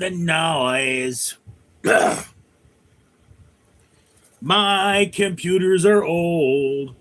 The noise. My computers are old.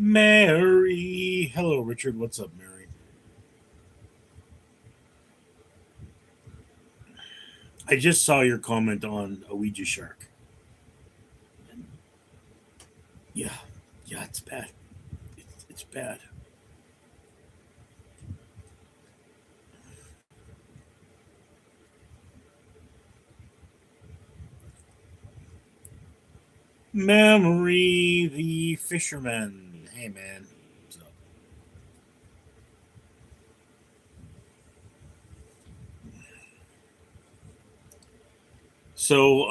Mary. Hello, Richard. What's up, Mary? I just saw your comment on a Ouija shark. Yeah, yeah, it's bad. It's bad. Memory, the fisherman. Hey, man. What's up? So,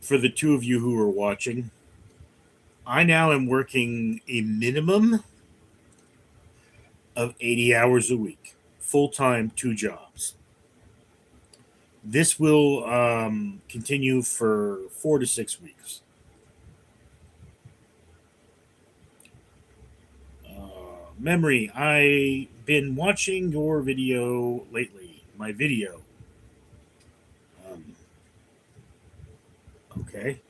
for the two of you who are watching, I now am working a minimum of 80 hours a week, full time, two jobs. This will continue for 4 to 6 weeks. Memory, I been watching your video lately. My video. Um, okay.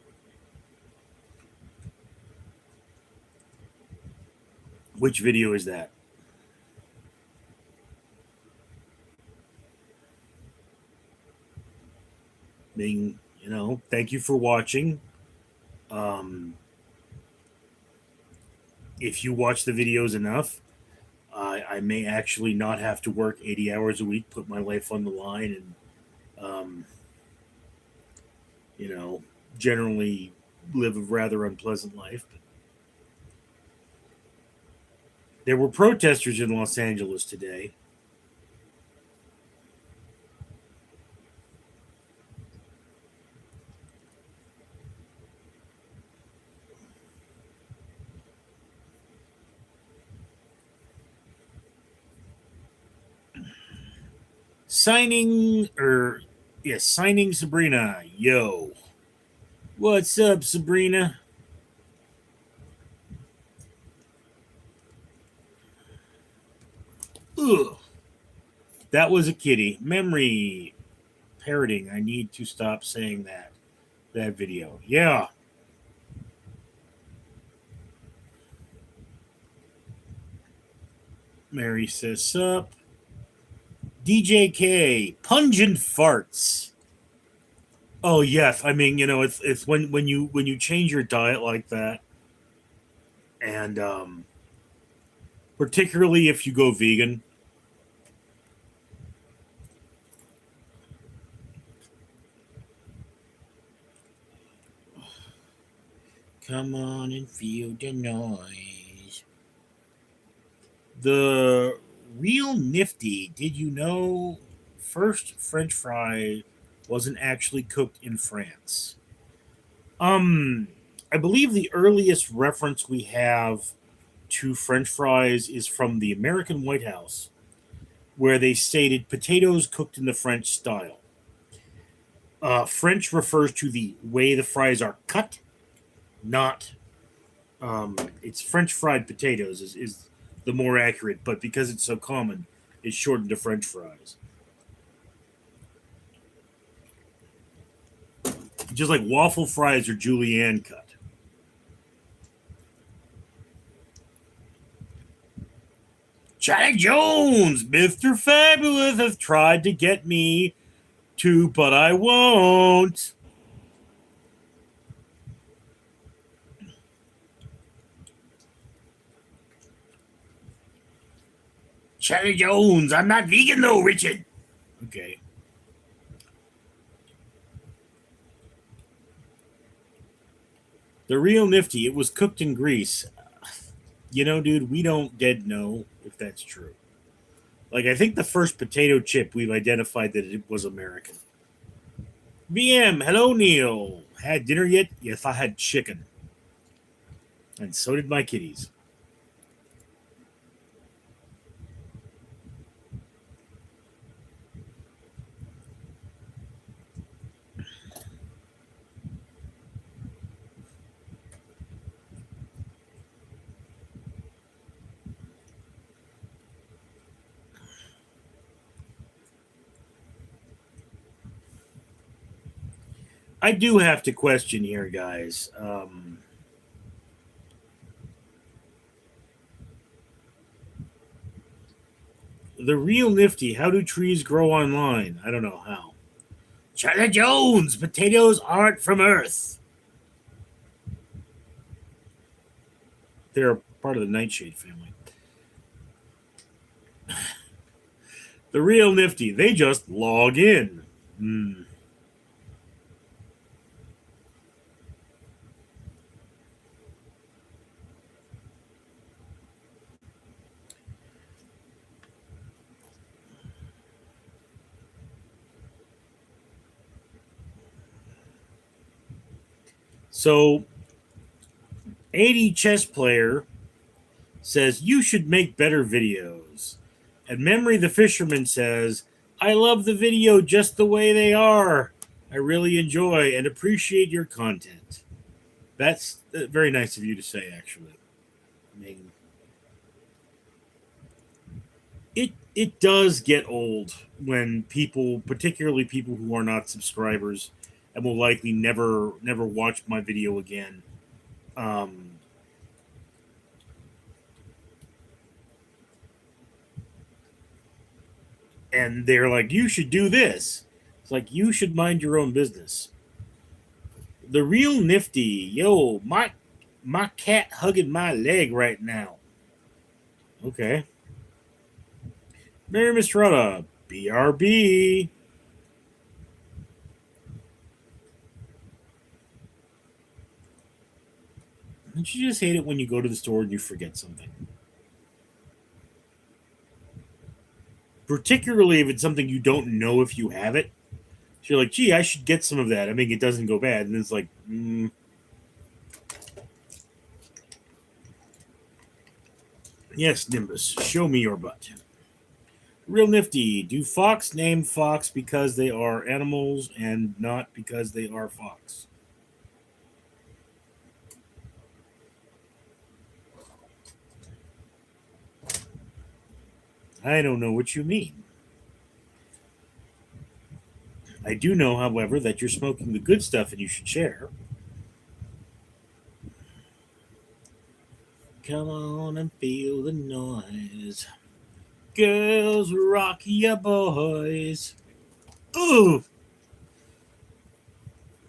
Which video is that? Being, thank you for watching. Um, if you watch the videos enough, I may actually not have to work 80 hours a week, put my life on the line, and, you know, generally live a rather unpleasant life. But there were protesters in Los Angeles today. Signing Sabrina. Yo. What's up, Sabrina? Ugh. That was a kitty. Memory parroting. I need to stop saying that video. Yeah. Mary says sup. DJK. Pungent farts. Oh yes. I mean, it's when you change your diet like that, and particularly if you go vegan. Come on and feel the noise. The real nifty. Did you know first French fry wasn't actually cooked in France? Um, I believe the earliest reference we have to French fries is from the American White House, where they stated potatoes cooked in the French style. French refers to the way the fries are cut, not it's French fried potatoes is the more accurate, but because it's so common, it's shortened to French fries. Just like waffle fries or julienne cut. Jack Jones, Mr. Fabulous has tried to get me to, but I won't. Cherry Jones, I'm not vegan though, Richard. Okay. The real nifty, it was cooked in grease. You know, dude, we don't dead know if that's true. Like, I think the first potato chip we've identified that it was American. VM, hello, Neil. Had dinner yet? Yes, I had chicken. And so did my kitties. I do have to question here, guys. The real nifty, how do trees grow online? I don't know how. Charlie Jones, potatoes aren't from Earth. They're part of the nightshade family. The real nifty, they just log in. Hmm. So, 80 chess player says you should make better videos. And Memory the Fisherman says, I love the video just the way they are. I really enjoy and appreciate your content. That's very nice of you to say, actually. I mean, it does get old when people, particularly people who are not subscribers and will likely never watch my video again, um, and they're like, "You should do this." It's like you should mind your own business. The real nifty, yo, my cat hugging my leg right now. Okay, Mary Mistretta, BRB. Don't you just hate it when you go to the store and you forget something? Particularly if it's something you don't know if you have it. So you're like, gee, I should get some of that. I mean, it doesn't go bad. And it's like, yes, Nimbus, show me your butt. Real nifty. Do fox name fox because they are animals and not because they are fox? I don't know what you mean. I do know, however, that you're smoking the good stuff and you should share. Come on and feel the noise. Girls rock ya boys. Ooh,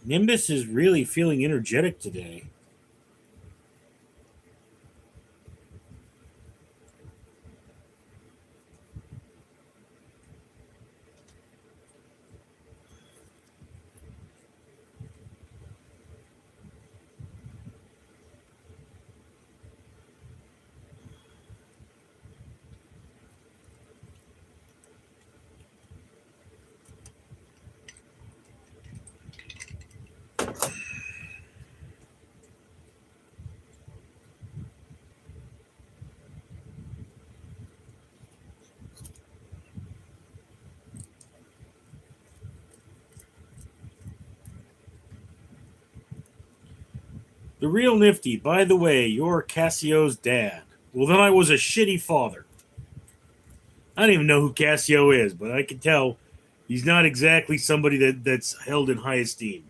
Nimbus is really feeling energetic today. The real nifty, by the way, you're Cassio's dad. Well, then I was a shitty father. I don't even know who Cassio is, but I can tell he's not exactly somebody that's held in high esteem.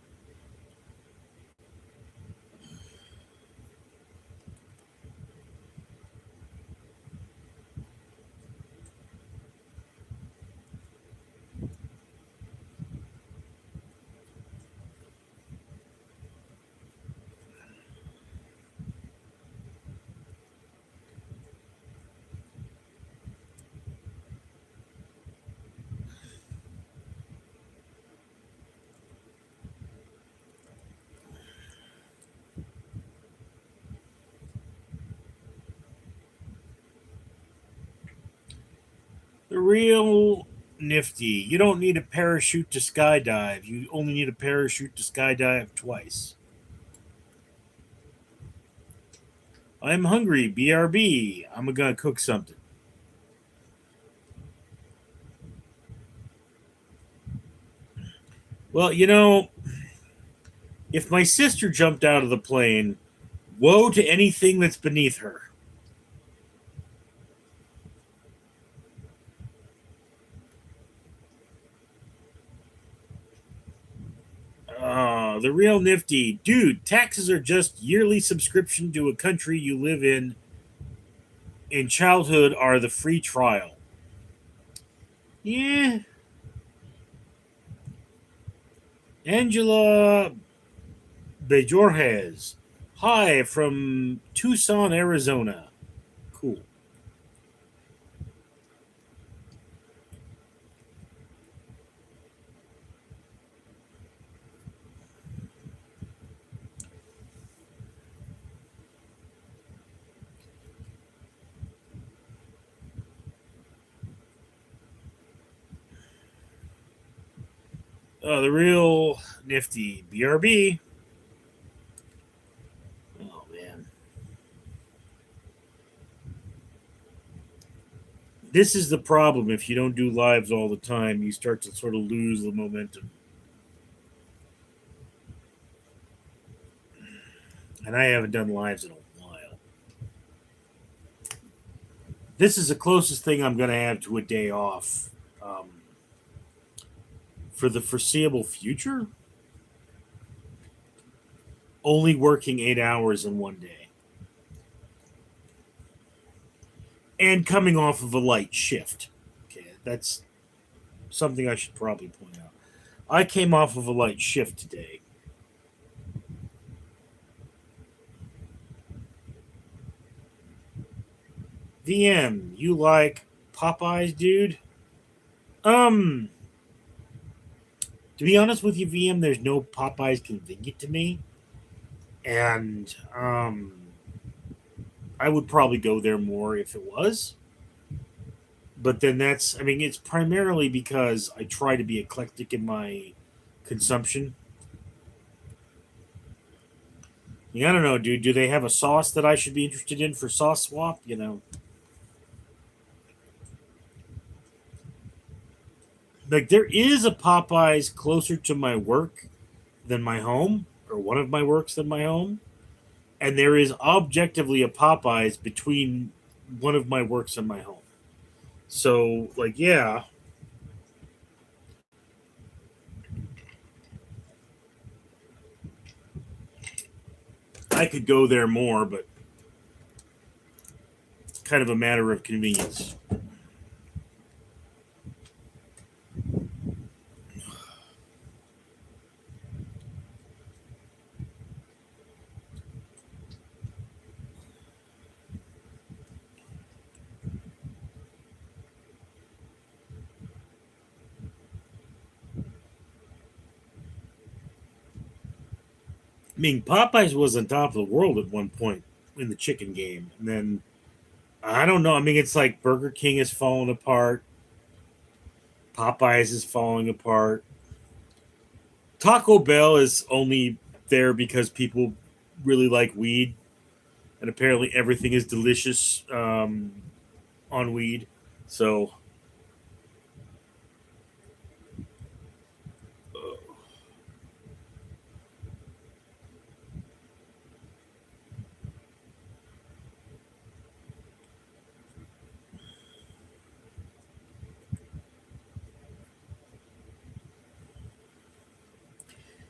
The real nifty. You don't need a parachute to skydive. You only need a parachute to skydive twice. I'm hungry. BRB. I'm gonna cook something. Well, if my sister jumped out of the plane, woe to anything that's beneath her. The real nifty. Dude, taxes are just yearly subscription to a country you live in. In childhood are the free trial. Yeah. Angela Bejorges. Hi from Tucson, Arizona. Cool. The real nifty. BRB. Oh, man. This is the problem. If you don't do lives all the time, you start to sort of lose the momentum. And I haven't done lives in a while. This is the closest thing I'm going to have to a day off for the foreseeable future. Only working 8 hours in one day. And coming off of a light shift. Okay, that's something I should probably point out. I came off of a light shift today. VM, you like Popeyes, dude? Um, to be honest with you, VM, there's no Popeyes convenient to me, and I would probably go there more if it was. But then I mean, it's primarily because I try to be eclectic in my consumption. Yeah, I don't know, dude. Do they have a sauce that I should be interested in for sauce swap? Like there is a Popeyes closer to my work than my home, or one of my works than my home, and there is objectively a Popeyes between one of my works and my home. So, like, yeah, I could go there more, but it's kind of a matter of convenience. I mean, Popeyes was on top of the world at one point in the chicken game, and then I don't know. I mean, it's like Burger King is falling apart, Popeyes is falling apart. Taco Bell is only there because people really like weed, and apparently everything is delicious on weed. So,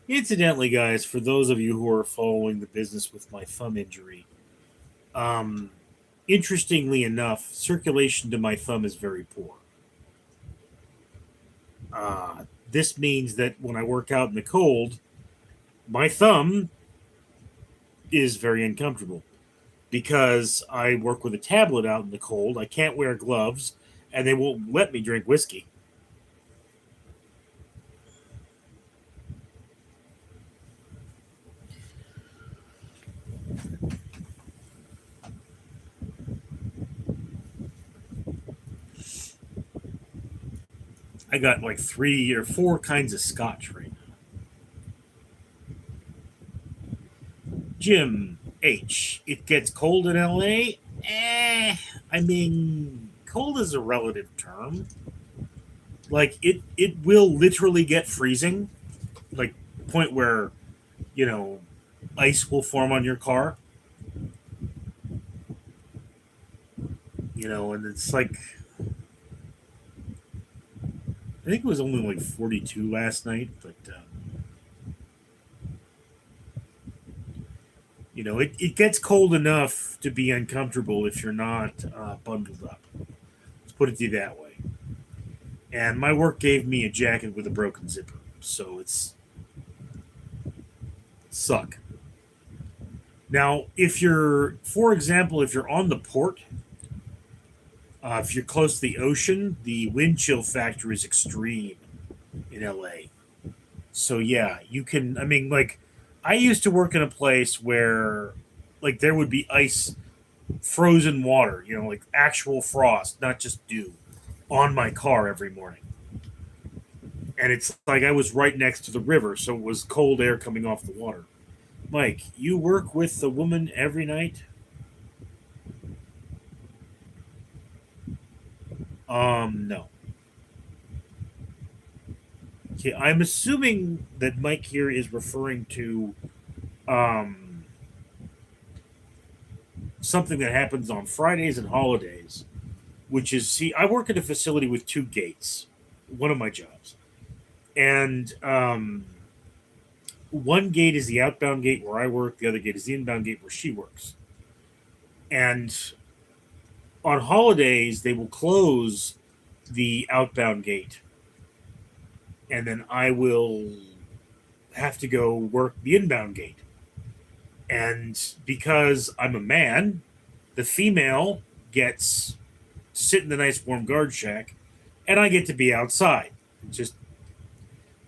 incidentally, guys, for those of you who are following the business with my thumb injury, um, interestingly enough, circulation to my thumb is very poor. This means that when I work out in the cold, my thumb is very uncomfortable because I work with a tablet out in the cold. I can't wear gloves, and they won't let me drink whiskey. I got like 3 or 4 kinds of scotch right now. Jim H. It gets cold in LA? I mean, cold is a relative term. Like it will literally get freezing, like point where, you know, ice will form on your car, and it's like I think it was only like 42 last night, but it gets cold enough to be uncomfortable if you're not bundled up. Let's put it to you that way. And my work gave me a jacket with a broken zipper, so it's suck. Now, if you're, for example, if you're on the port, if you're close to the ocean, the wind chill factor is extreme in LA. So yeah, you can. I mean, like, I used to work in a place where, like, there would be ice, frozen water, like actual frost, not just dew, on my car every morning. And it's like I was right next to the river, so it was cold air coming off the water. Mike, you work with the woman every night? No. Okay, I'm assuming that Mike here is referring to um something that happens on Fridays and holidays, which is, see, I work at a facility with 2 gates, one of my jobs. And one gate is the outbound gate where I work, the other gate is the inbound gate where she works. And on holidays, they will close the outbound gate, and then I will have to go work the inbound gate. And because I'm a man, the female gets to sit in the nice warm guard shack, and I get to be outside. Just,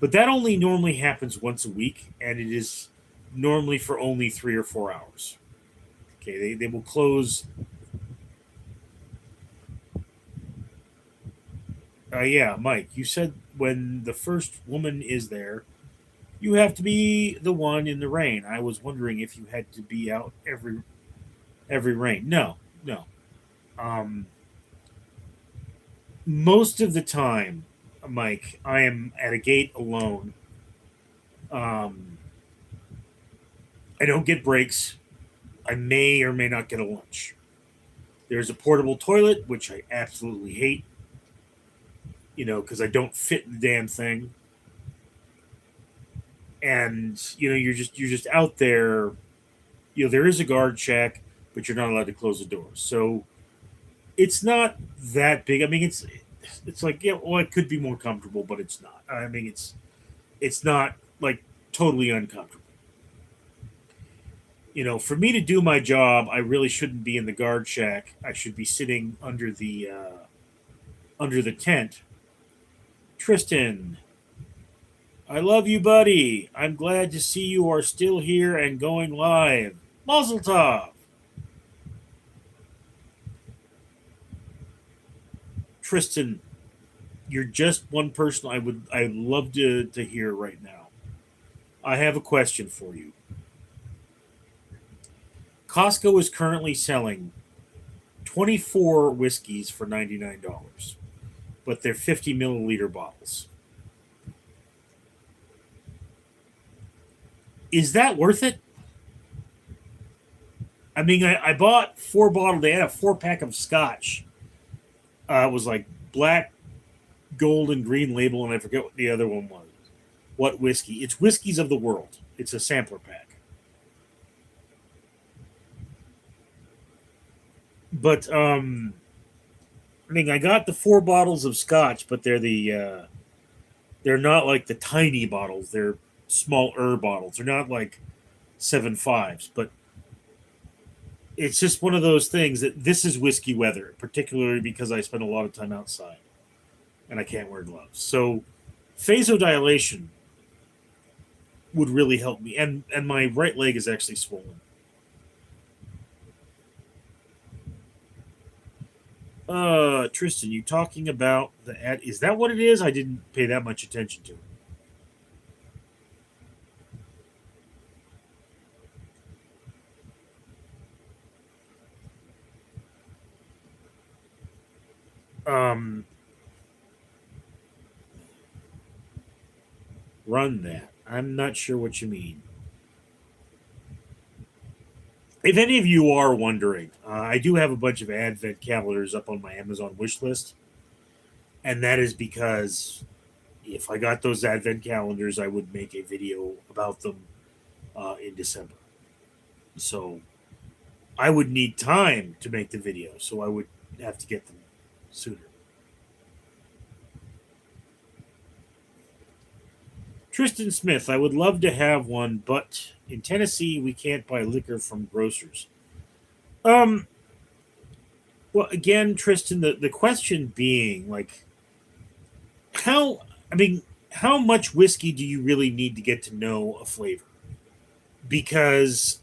but that only normally happens once a week, and it is normally for only 3 or 4 hours. Okay, they will close. Yeah, Mike, you said when the first woman is there, you have to be the one in the rain. I was wondering if you had to be out every rain. No, no. Um, most of the time, Mike, I am at a gate alone. Um, I don't get breaks. I may or may not get a lunch. There's a portable toilet, which I absolutely hate. Because I don't fit in the damn thing, and you're just out there. There is a guard shack, but you're not allowed to close the doors. So it's not that big. I mean, it's like, yeah, well, it could be more comfortable, but it's not. I mean, it's not like totally uncomfortable. For me to do my job, I really shouldn't be in the guard shack. I should be sitting under the tent. Tristan, I love you, buddy. I'm glad to see you are still here and going live. Mazel tov. Tristan, you're just one person I'd love to hear right now. I have a question for you. Costco is currently selling 24 whiskeys for $99, but they're 50 milliliter bottles. Is that worth it? I mean, I bought 4 bottles. They had a 4 pack of scotch. It was like black, gold, and green label, and I forget what the other one was. What whiskey? It's Whiskeys of the World. It's a sampler pack. But I mean, I got the 4 bottles of scotch, but they're not like the tiny bottles. They're smaller bottles. They're not like 7.5s, but it's just one of those things that this is whiskey weather, particularly because I spend a lot of time outside and I can't wear gloves. So vasodilation would really help me, and my right leg is actually swollen. Tristan, you talking about the ad? Is that what it is? I didn't pay that much attention to it. Run that. I'm not sure what you mean. If any of you are wondering, I do have a bunch of Advent calendars up on my Amazon wish list, and that is because if I got those Advent calendars, I would make a video about them in December. So I would need time to make the video, so I would have to get them sooner. Tristan Smith, I would love to have one, but in Tennessee we can't buy liquor from grocers. Um, well, again, Tristan, the question being like, how? I mean, how much whiskey do you really need to get to know a flavor? Because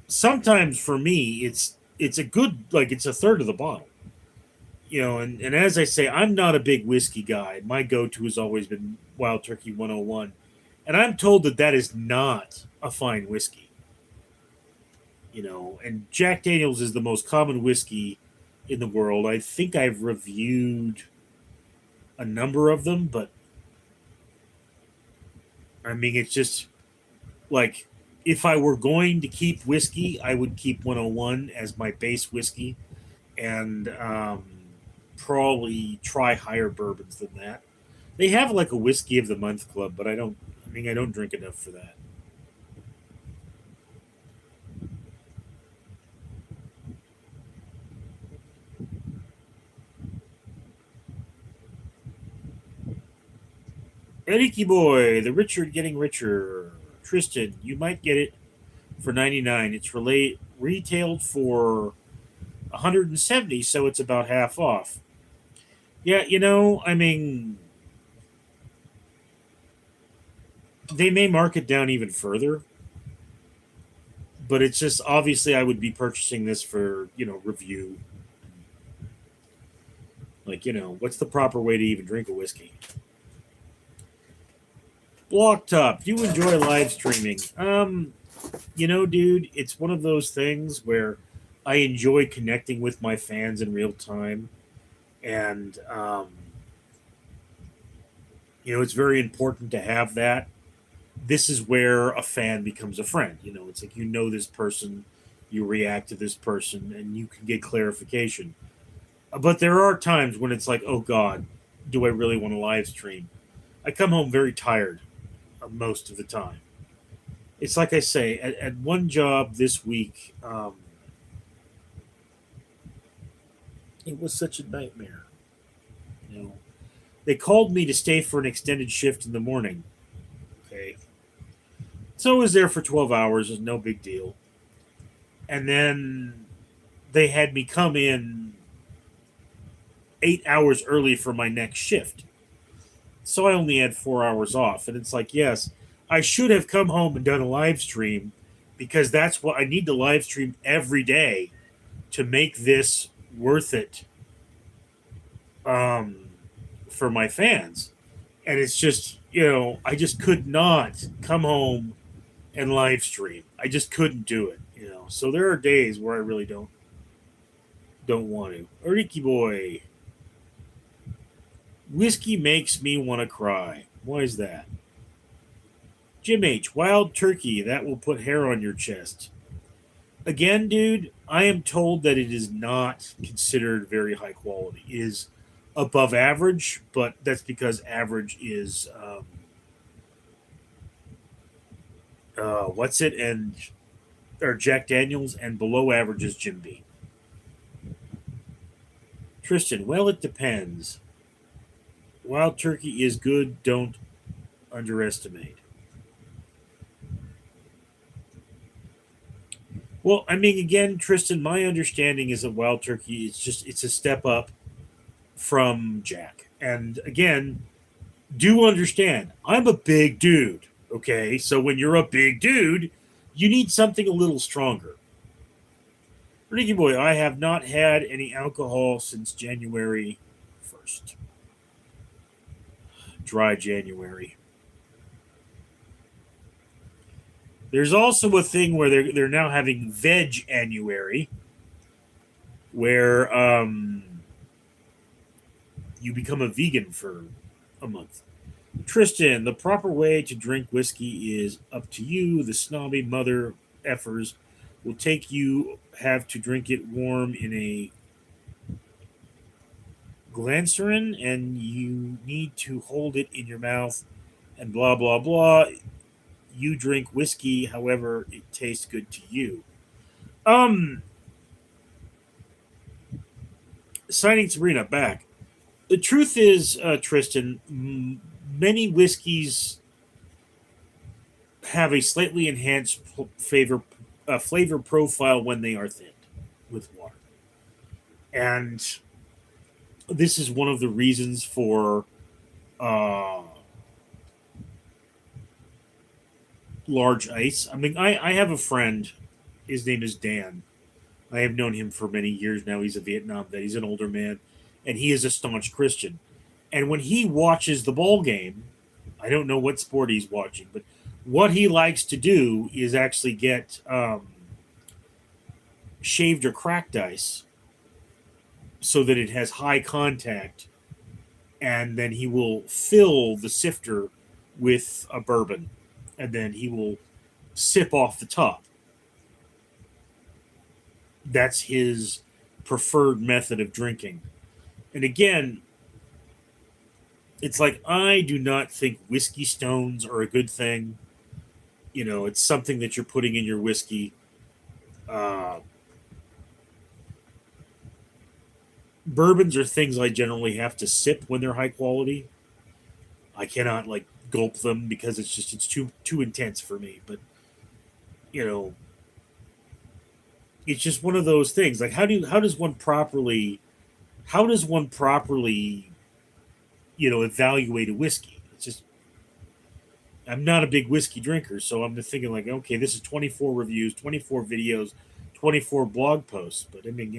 sometimes for me, it's a good like it's a third of the bottle. And as I say, I'm not a big whiskey guy. My go-to has always been Wild Turkey 101, and I'm told that that is not a fine whiskey. And Jack Daniels is the most common whiskey in the world. I think I've reviewed a number of them, but I mean, it's just like if I were going to keep whiskey, I would keep 101 as my base whiskey and probably try higher bourbons than that. They have like a whiskey of the month club, but I don't drink enough for that. Eriki boy, the Richard getting richer. Tristan, you might get it for 99. It's retailed for 170, so it's about half off. Yeah, I mean, they may mark it down even further, but it's just obviously I would be purchasing this for, review. Like, what's the proper way to even drink a whiskey? Block Top, do you enjoy live streaming? Dude, it's one of those things where I enjoy connecting with my fans in real time. And, it's very important to have that. This is where a fan becomes a friend. It's like this person, you react to this person, and you can get clarification. But there are times when it's like, oh God, do I really want to live stream? I come home very tired most of the time. It's like I say, at one job this week, it was such a nightmare. You know, they called me to stay for an extended shift in the morning. Okay, so I was there for 12 hours. It was no big deal. And then they had me come in 8 hours early for my next shift. So I only had 4 hours off. And it's like, yes, I should have come home and done a live stream because that's what I need to live stream every day to make this worth it um, for my fans. And it's just, I just could not come home and live stream. I just couldn't do it. So there are days where I really don't want to. Uriki boy, whiskey makes me want to cry. Why is that? Jim H, wild turkey that will put hair on your chest. Again, dude, I am told that it is not considered very high quality. It is above average, but that's because average is what's it and or Jack Daniels, and below average is Jim Beam. Tristan, well, it depends. Wild turkey is good. Don't underestimate. Well, I mean, again, Tristan, my understanding is that wild turkey it's a step up from Jack. And again, do understand, I'm a big dude. Okay, so when you're a big dude, you need something a little stronger. Sneaky boy, I have not had any alcohol since January 1st. Dry January. There's also a thing where they're now having veg January, where you become a vegan for a month. Tristan, the proper way to drink whiskey is up to you. The snobby mother effers will take you have to drink it warm in a glancerin, and you need to hold it in your mouth and blah blah blah. You drink whiskey however it tastes good to you. Um Signing Sabrina back. The truth is, Tristan, many whiskeys have a slightly enhanced flavor profile when they are thinned with water, and this is one of the reasons for uh, large ice. I mean, I have a friend. His name is Dan. I have known him for many years now. He's a Vietnam vet. He's an older man, and he is a staunch Christian. And when he watches the ball game, I don't know what sport he's watching, but what he likes to do is actually get shaved or cracked ice so that it has high contact, and then he will fill the sifter with a bourbon, and then he will sip off the top. That's his preferred method of drinking. And again, it's like I do not think whiskey stones are a good thing. You know, it's something that you're putting in your whiskey. Uh, Bourbons are things I generally have to sip when they're high quality. I cannot like gulp them because it's too intense for me. But you know, it's just one of those things. Like how does one properly evaluate a whiskey? It's just I'm not a big whiskey drinker, so I'm just thinking like, okay, this is 24 reviews, 24 videos, 24 blog posts. But I mean,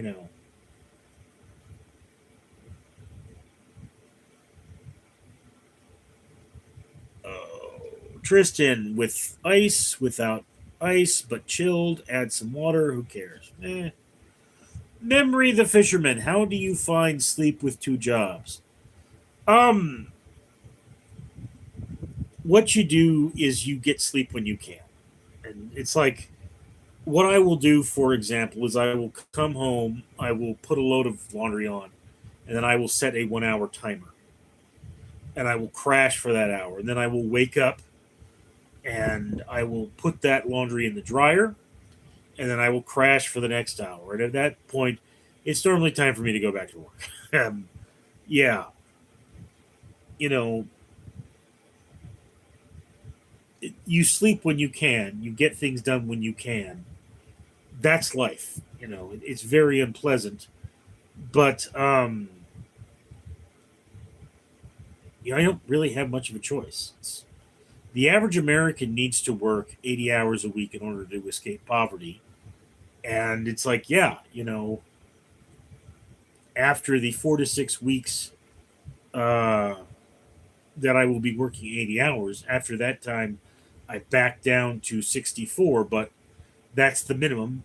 Tristan with ice, without ice, but chilled. Add some water. Who cares? Memory the fisherman. How do you find sleep with two jobs? Um, what you do is you get sleep when you can, and it's like what I will do. For example, is I will come home. I will put a load of laundry on, and then I will set a 1 hour timer, and I will crash for that hour, and then I will wake up and I will put that laundry in the dryer, and then I will crash for the next hour. And at that point, it's normally time for me to go back to work. Yeah, you know, you sleep when you can, you get things done when you can. That's life. It's very unpleasant, but I don't really have much of a choice. The average American needs to work 80 hours a week in order to escape poverty. And it's like, yeah, after the 4 to 6 weeks uh, that I will be working 80 hours, after that time, I back down to 64, but that's the minimum.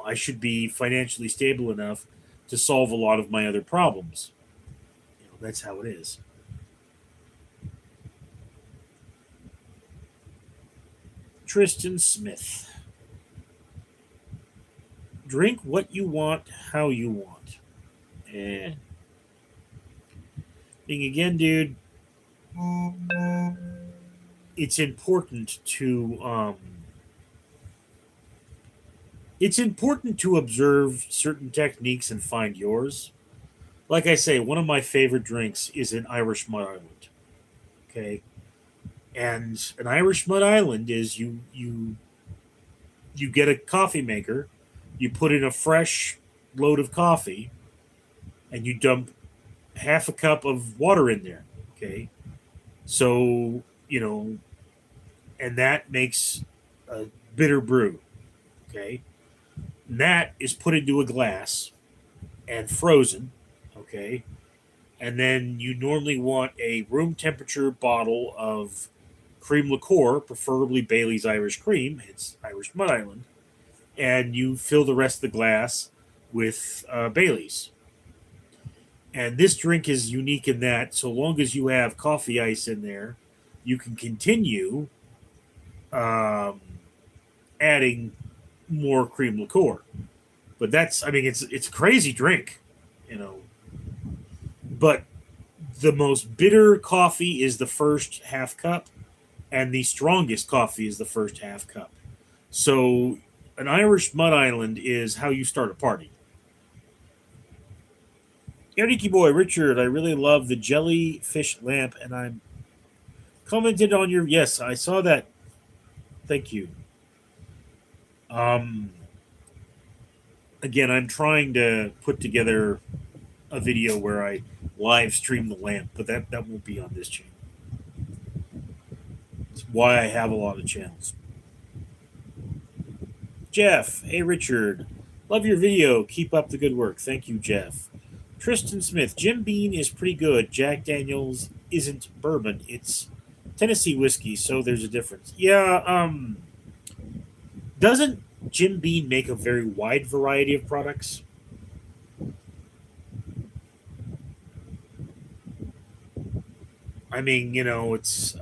I should be financially stable enough to solve a lot of my other problems. That's how it is. Tristan Smith. Drink what you want, how you want. Eh. Thing again, dude, it's important to observe certain techniques and find yours. Like I say, one of my favorite drinks is an Irish Mud Island. Okay, and an Irish Mud Island is you get a coffee maker, you put in a fresh load of coffee, and you dump half a cup of water in there. Okay, so and that makes a bitter brew. Okay, That is put into a glass and frozen. Okay. And then you normally want a room temperature bottle of cream liqueur, preferably Bailey's Irish Cream. It's Irish Mud Island. And you fill the rest of the glass with Bailey's. And this drink is unique in that so long as you have coffee ice in there, you can continue um, adding more cream liqueur. But that's, I mean, it's a crazy drink, you know. But the most bitter coffee is the first half cup, and the strongest coffee is the first half cup. So an Irish Mud Island is how you start a party. Yaniki boy Richard, I really love the jellyfish lamp, and I'm commented on your. Yes, I saw that. Thank you. Um, Again, I'm trying to put together a video where I live stream the lamp, but that won't be on this channel. It's why I have a lot of channels. Jeff, hey Richard, love your video. Keep up the good work. Thank you, Jeff. Tristan Smith, Jim Beam is pretty good. Jack Daniels isn't bourbon. It's Tennessee whiskey, so there's a difference. Yeah, doesn't Jim Beam make a very wide variety of products? I mean, it's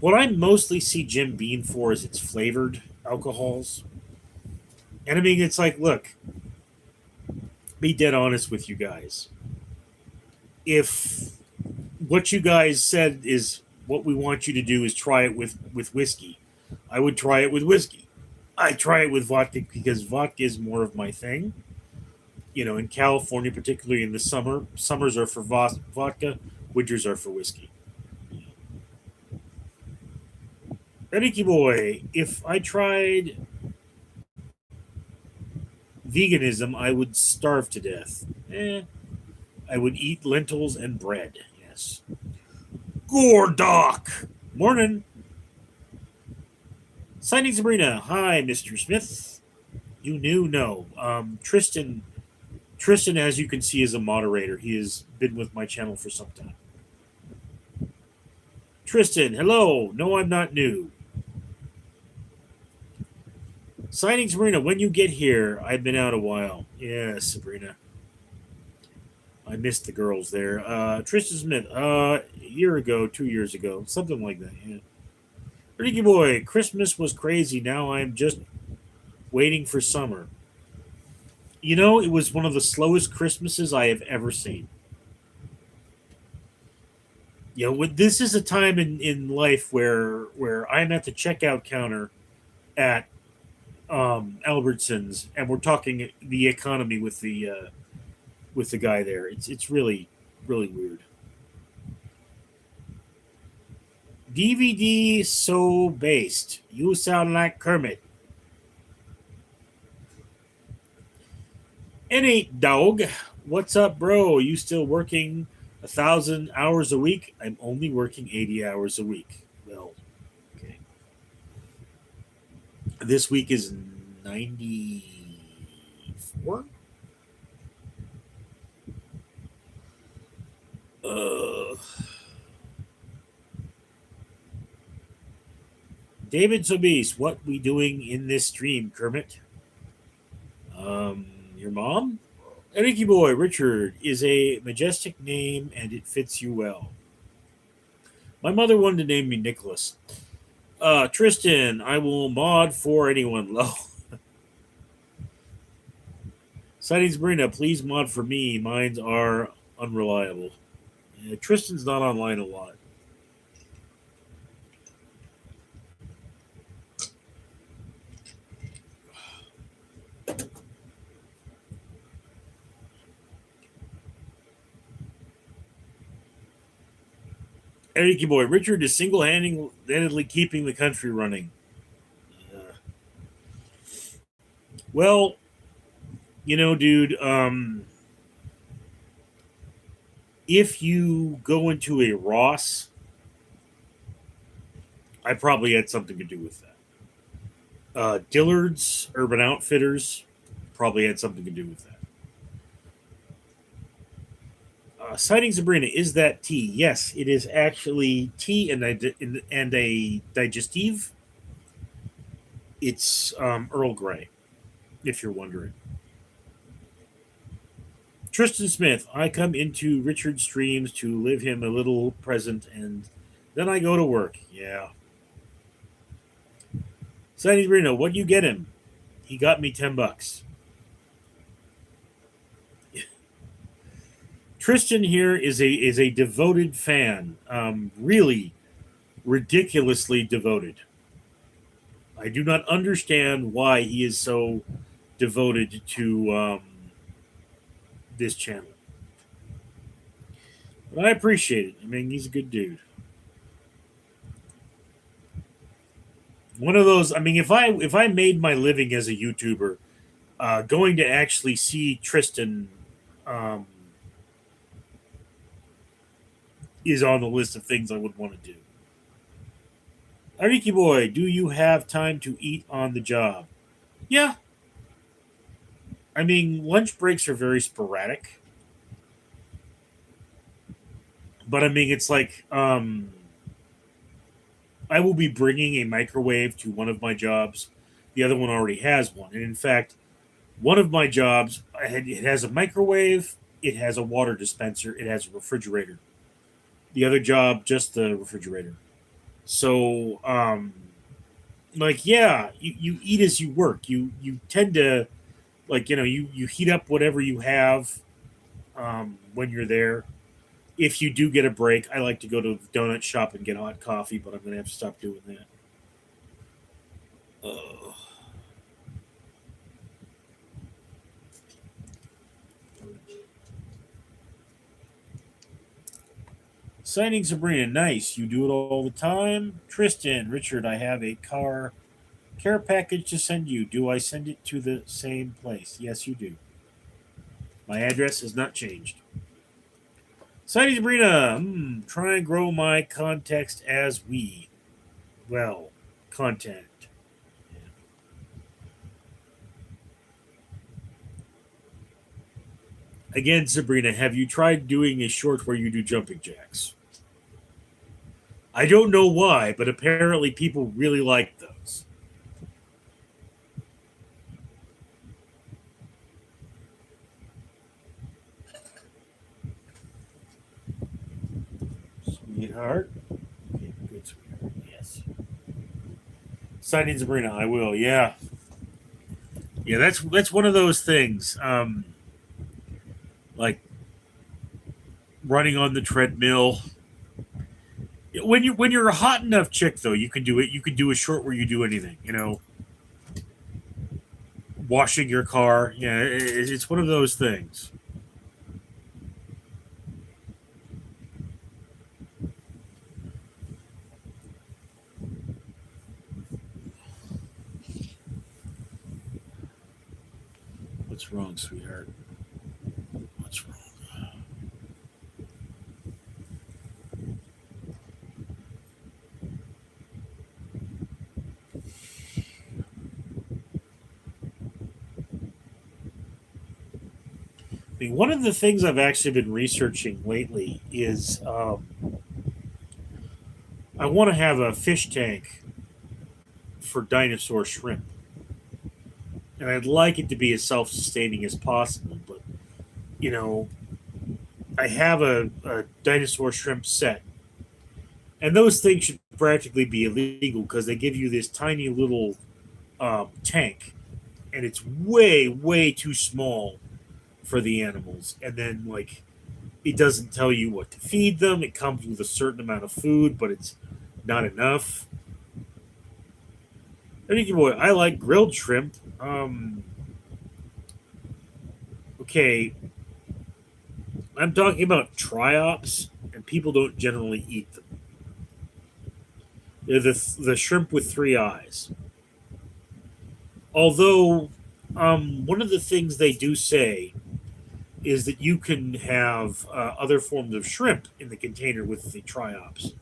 what I mostly see Jim Beam for is its flavored alcohols. And I mean, it's like, look, be dead honest with you guys. If what you guys said is what we want you to do is try it with whiskey, I would try it with whiskey. I try it with vodka because vodka is more of my thing. In California, particularly in the summer, summers are for vodka, winters are for whiskey. Reniki boy, if I tried veganism, I would starve to death. I would eat lentils and bread. Yes. Gordock. Morning. Signing Sabrina. Hi, Mr. Smith. You knew? No. Tristan, as you can see, is a moderator. He has been with my channel for some time. Tristan, hello. No, I'm not new. Signing Sabrina, when you get here, I've been out a while. Yeah, Sabrina. I missed the girls there. Tristan Smith, a year ago, 2 years ago, something like that. Yeah. Ricky boy, Christmas was crazy. Now I'm just waiting for summer. It was one of the slowest Christmases I have ever seen. This is a time in life where I'm at the checkout counter at Albertsons, and we're talking the economy with the guy there. It's really really weird. DVD so based. You sound like Kermit. Innate dog. What's up, bro? Are you still working 1,000 hours a week? I'm only working 80 hours a week. Well, okay. This week is 94. Uh, David Sobeys, what we doing in this stream, Kermit? Your mom? Ricky boy, Richard is a majestic name and it fits you well. My mother wanted to name me Nicholas. Tristan, I will mod for anyone low. Sightings Marina, please mod for me. Mines are unreliable. Yeah, Tristan's not online a lot. Eric boy, Richard is single-handedly keeping the country running. Well, dude, if you go into a Ross, I probably had something to do with that. Dillard's Urban Outfitters probably had something to do with that. Citing Sabrina, is that tea? Yes, it is actually tea and a digestive. It's Earl Grey, if you're wondering. Tristan Smith, I come into Richard's streams to live him a little present, and then I go to work. Yeah. Citing Sabrina, what do you get him? He got me $10. Tristan here is a devoted fan, really ridiculously devoted. I do not understand why he is so devoted to this channel, but I appreciate it. I mean, he's a good dude. One of those. I mean, if I made my living as a YouTuber, going to actually see Tristan um, is on the list of things I would want to do. Ariki boy, do you have time to eat on the job? Yeah. I mean, lunch breaks are very sporadic, but I mean, it's like I will be bringing a microwave to one of my jobs. The other one already has one, and in fact, one of my jobs it has a microwave, it has a water dispenser, it has a refrigerator. The other job, just the refrigerator. So, like, yeah, you eat as you work. You tend to like you heat up whatever you have when you're there. If you do get a break, I like to go to the donut shop and get hot coffee, but I'm gonna have to stop doing that. Uh, Signing Sabrina, nice. You do it all the time. Tristan, Richard, I have a car care package to send you. Do I send it to the same place? Yes, you do. My address has not changed. Signing Sabrina, try and grow my context as we. Well, content. Again, Sabrina, have you tried doing a short where you do jumping jacks? I don't know why, but apparently people really like those. Sweetheart? Okay, good, sweetheart. Yes. Signing Sabrina, I will. Yeah, yeah. That's one of those things. Like running on the treadmill. When you're a hot enough chick, though, you can do it. You can do a short where you do anything. Washing your car. Yeah, it's one of those things. What's wrong, sweetheart? What's wrong? I mean, one of the things I've actually been researching lately is I want to have a fish tank for dinosaur shrimp, and I'd like it to be as self-sustaining as possible. But you know, I have a dinosaur shrimp set, and those things should practically be illegal because they give you this tiny little tank, and it's way way too small for the animals. And then like it doesn't tell you what to feed them. It comes with a certain amount of food, but it's not enough. Thank you, boy. I like grilled shrimp. Okay, I'm talking about triops, and people don't generally eat them. They're the shrimp with three eyes. Although, one of the things they do say is that you can have other forms of shrimp in the container with the triops.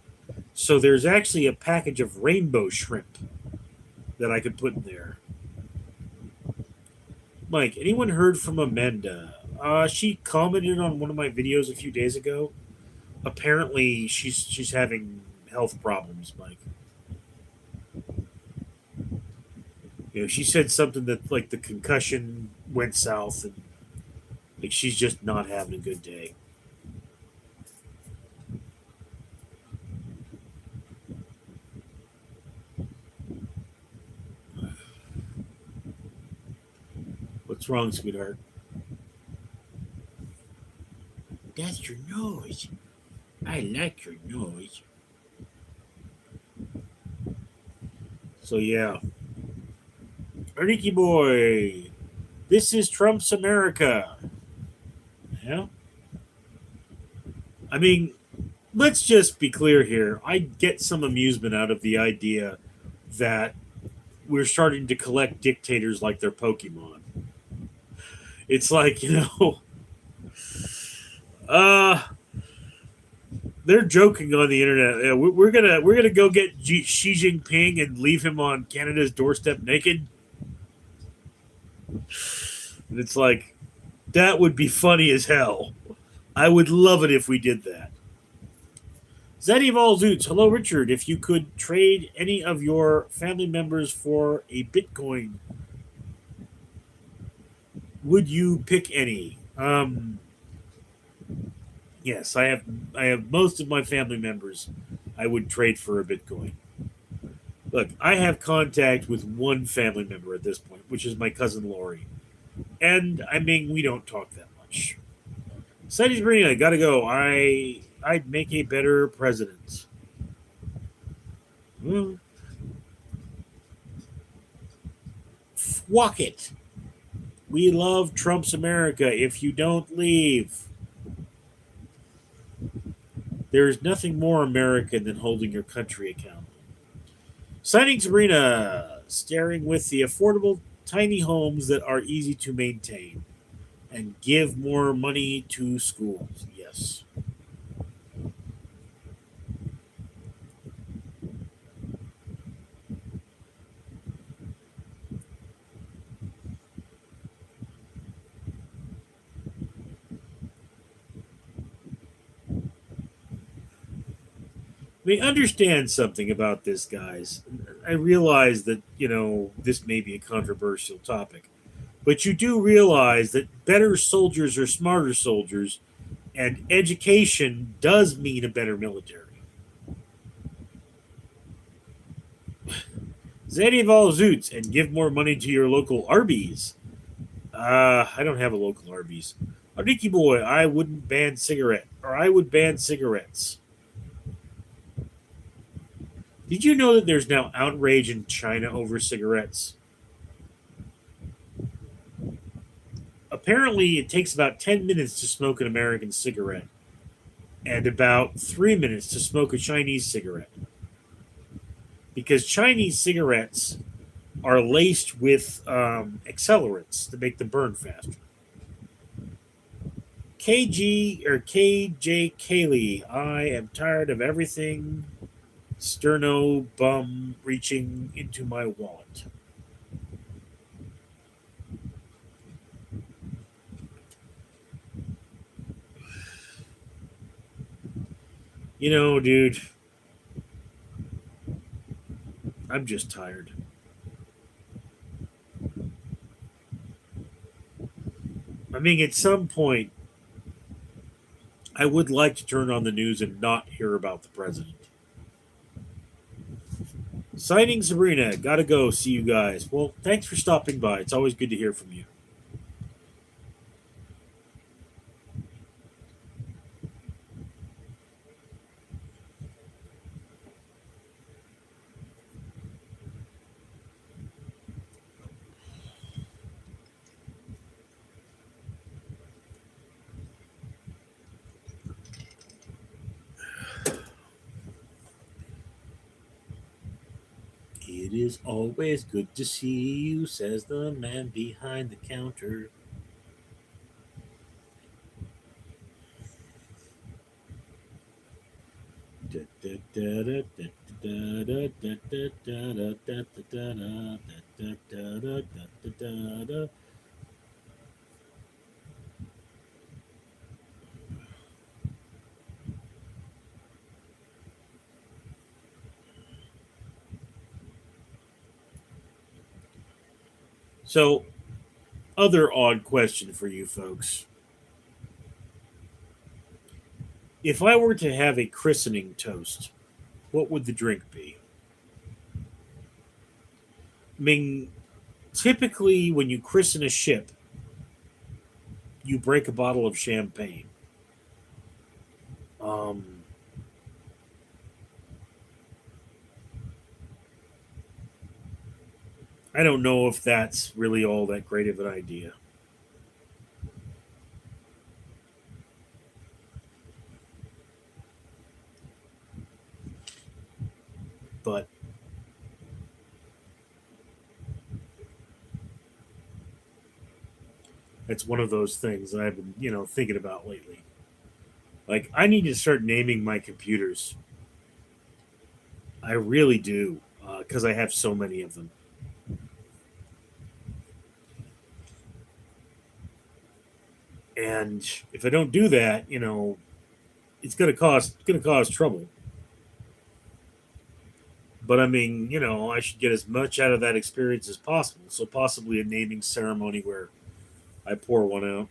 So there's actually a package of rainbow shrimp that I could put in there. Mike, anyone heard from Amanda? She commented on one of my videos a few days ago. Apparently, she's having health problems, Mike. She said something that like the concussion went south, and like she's just not having a good day. What's wrong, sweetheart? That's your nose. I like your nose. So yeah, Ricky boy, this is Trump's America. Yeah, I mean, let's just be clear here. I get some amusement out of the idea that we're starting to collect dictators like they're Pokemon. It's like uh, they're joking on the internet. Yeah, we're gonna go get Xi Jinping and leave him on Canada's doorstep naked. And it's like that would be funny as hell. I would love it if we did that. Zeddy Zoots, hello Richard. If you could trade any of your family members for a Bitcoin, would you pick any? Yes, I have most of my family members I would trade for a Bitcoin. Look, I have contact with one family member at this point, which is my cousin Lori. And I mean we don't talk that much. Sadie's Marina, gotta go. I'd make a better president. Hmm. Fuck it. We love Trump's America. If you don't leave, there's nothing more American than holding your country accountable. Signing Sabrina, staring with the affordable tiny homes that are easy to maintain and give more money to schools. Yes. I mean, understand something about this, guys. I realize that, this may be a controversial topic, but you do realize that better soldiers are smarter soldiers, and education does mean a better military. Zanival Zoots and give more money to your local Arby's. I don't have a local Arby's. Ariki boy, I would ban cigarettes. Did you know that there's now outrage in China over cigarettes? Apparently, it takes about 10 minutes to smoke an American cigarette and about 3 minutes to smoke a Chinese cigarette. Because Chinese cigarettes are laced with accelerants to make them burn faster. KG or KJ Kaylee, I am tired of everything sterno bum reaching into my wallet. Dude, I'm just tired. I mean, at some point, I would like to turn on the news and not hear about the president. Signing Sabrina, gotta go. See you guys. Well, thanks for stopping by. It's always good to hear from you. It is always good to see you, says the man behind the counter. Da, da, So, other odd question for you folks. If I were to have a christening toast, what would the drink be? I mean, typically when you christen a ship, you break a bottle of champagne. Um, I don't know if that's really all that great of an idea, but it's one of those things that I've been, thinking about lately. Like, I need to start naming my computers. I really do, because I have so many of them. And if I don't do that, it's gonna cause trouble. But I mean, I should get as much out of that experience as possible. So possibly a naming ceremony where I pour one out.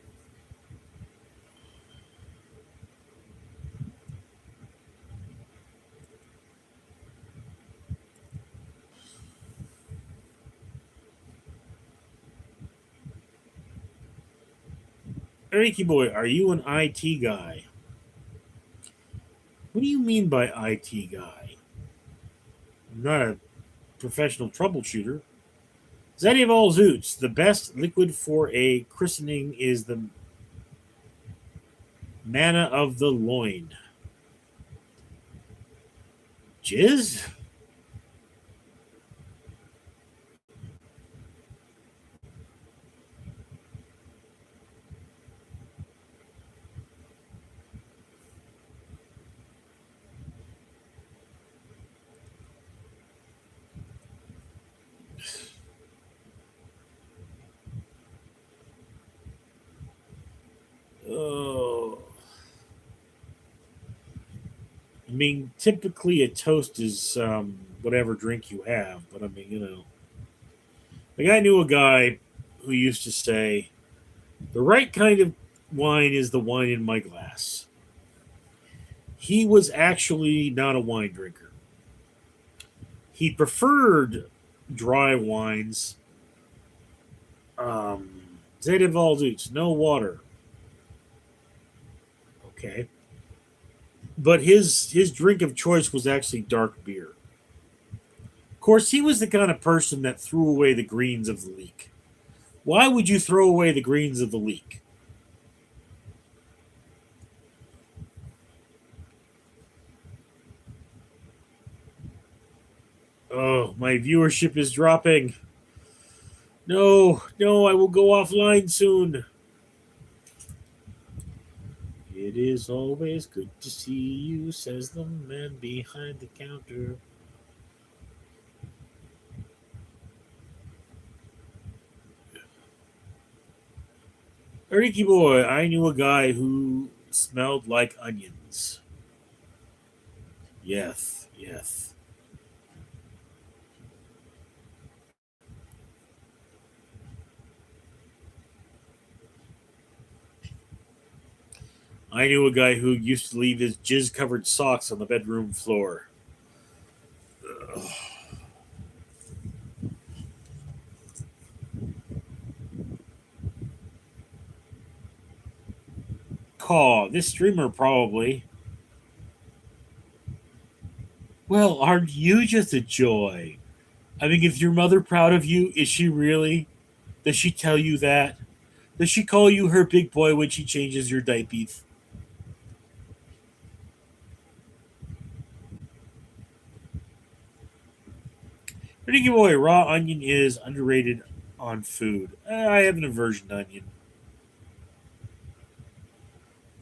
Ricky boy, are you an IT guy? What do you mean by IT guy? I'm not a professional troubleshooter. Zeddy of all zoots, the best liquid for a christening is the manna of the loin. Jizz? Oh. I mean, typically a toast is whatever drink you have, but I mean, like I knew a guy who used to say, the right kind of wine is the wine in my glass. He was actually not a wine drinker. He preferred dry wines. Zeta Valdez, no water. Okay. But his drink of choice was actually dark beer. Of course, he was the kind of person that threw away the greens of the leek. Why would you throw away the greens of the leek? Oh, my viewership is dropping. No, no, I will go offline soon. It is always good to see you, says the man behind the counter. Ricky boy, I knew a guy who smelled like onions. Yes, yes. I knew a guy who used to leave his jizz covered socks on the bedroom floor. Ugh. Caw, this streamer probably. Well, aren't you just a joy? I mean, is your mother proud of you? Is she really? Does she tell you that? Does she call you her big boy when she changes your diapers? Ricky boy, raw onion is underrated on food. I have an aversion to onion.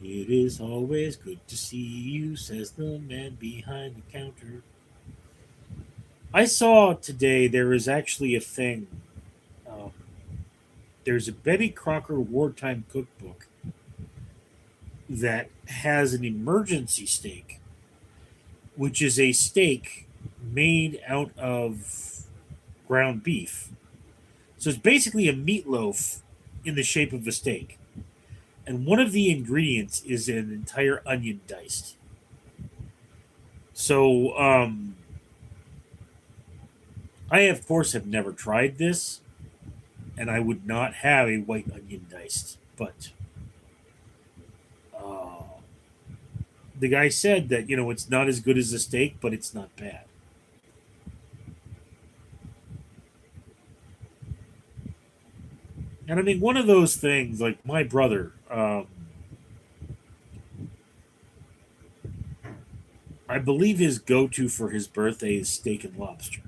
It is always good to see you, says the man behind the counter. I saw today there is actually a thing. Um, there's a Betty Crocker wartime cookbook that has an emergency steak, which is a steak made out of ground beef. So it's basically a meatloaf in the shape of a steak. And one of the ingredients is an entire onion diced. So I, of course, have never tried this, and I would not have a white onion diced. But uh, the guy said that, it's not as good as a steak, but it's not bad. And I mean, one of those things, like my brother, I believe his go to for his birthday is steak and lobster.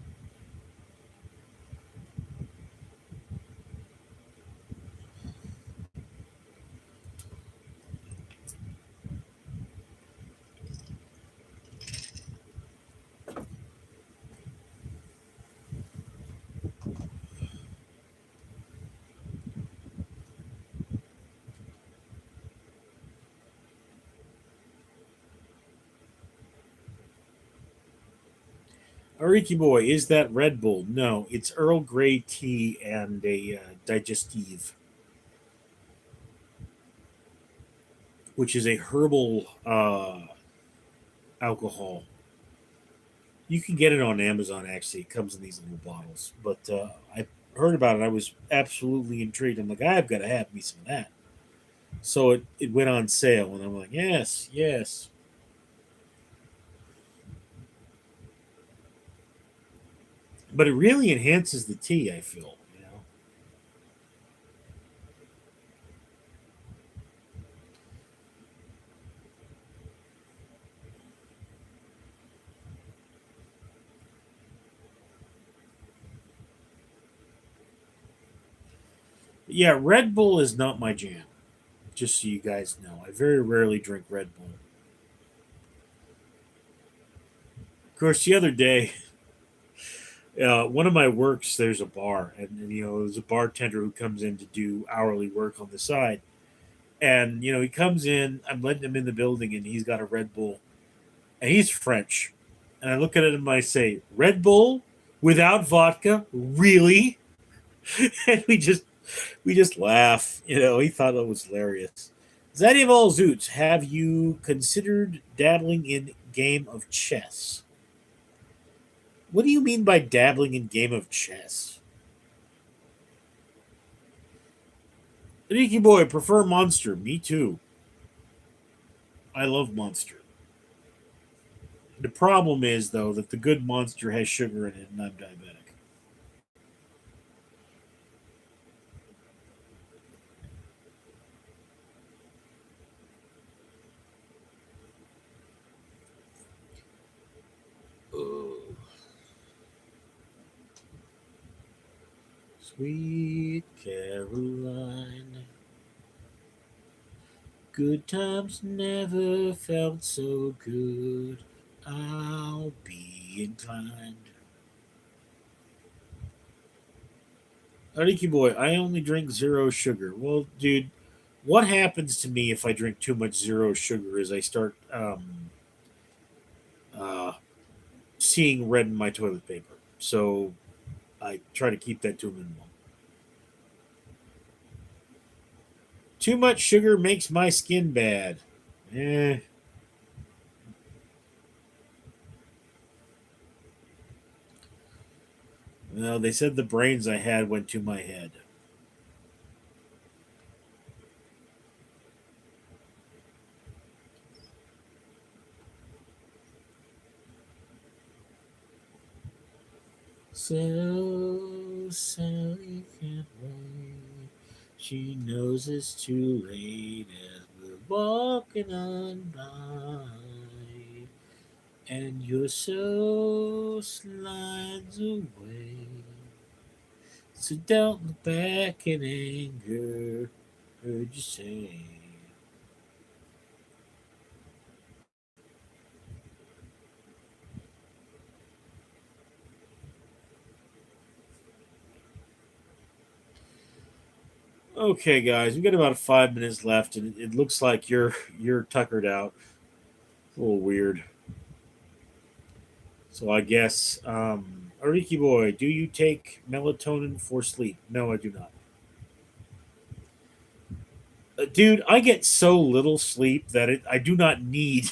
Ariki boy, is that Red Bull? No, it's Earl Grey tea and a digestive, which is a herbal alcohol. You can get it on Amazon. Actually, it comes in these little bottles. But I heard about it. I was absolutely intrigued. I'm like, I've got to have me some of that. So it went on sale, and I'm like, yes, yes. But it really enhances the tea. I feel, Yeah, Red Bull is not my jam. Just so you guys know, I very rarely drink Red Bull. Of course, the other day, one of my works, there's a bar, and there's a bartender who comes in to do hourly work on the side, and he comes in. I'm letting him in the building, and he's got a Red Bull, and he's French, and I look at him and I say, "Red Bull without vodka, really?" And we just laugh. He thought that was hilarious. Zadival Zoots, have you considered dabbling in game of chess? What do you mean by dabbling in game of chess? Riki boy, prefer Monster. Me too. I love Monster. The problem is though that the good Monster has sugar in it, and I'm diabetic. Oh, sweet Caroline, good times never felt so good. I'll be inclined. Riki boy, I only drink zero sugar. Well, dude, what happens to me if I drink too much zero sugar is I start uh, seeing red in my toilet paper. So I try to keep that to a minimum. Too much sugar makes my skin bad. Eh. Well, they said the brains I had went to my head. So Sally can't wait. She knows it's too late as we're walking on by. And your soul slides away. So don't look back in anger. Heard you say. Okay, guys, we got about 5 minutes left, and it looks like you're tuckered out. A little weird. So I guess, Ariki boy, do you take melatonin for sleep? No, I do not. Dude, I get so little sleep that I do not need.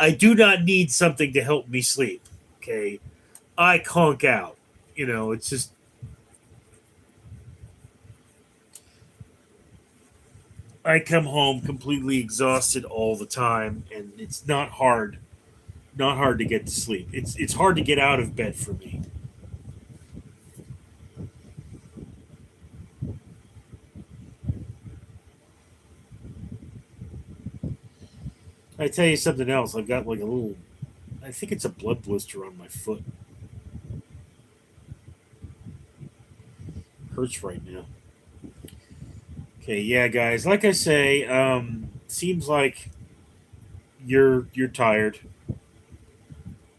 I do not need something to help me sleep. Okay, I conk out. It's just I come home completely exhausted all the time, and it's not hard to get to sleep. It's hard to get out of bed for me. I tell you something else. I've got like a little. I think it's a blood blister on my foot. Hurts right now. Okay, yeah, guys. Like I say, seems like you're tired,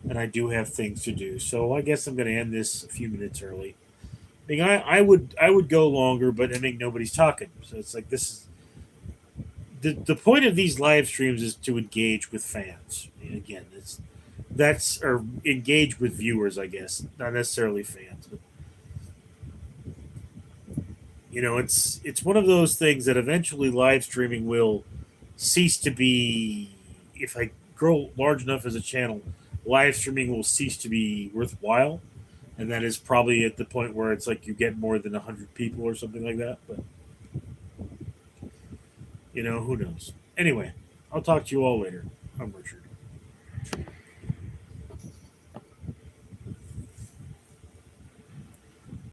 and I do have things to do. So I guess I'm going to end this a few minutes early. I mean, I would go longer, but I mean nobody's talking. So it's like this is the point of these live streams is to engage with fans. And again, that's or engage with viewers, I guess, not necessarily fans. But it's one of those things that eventually live streaming will cease to be. If I grow large enough as a channel, live streaming will cease to be worthwhile, and that is probably at the point where it's like you get more than 100 people or something like that. But who knows? Anyway, I'll talk to you all later. I'm Richard.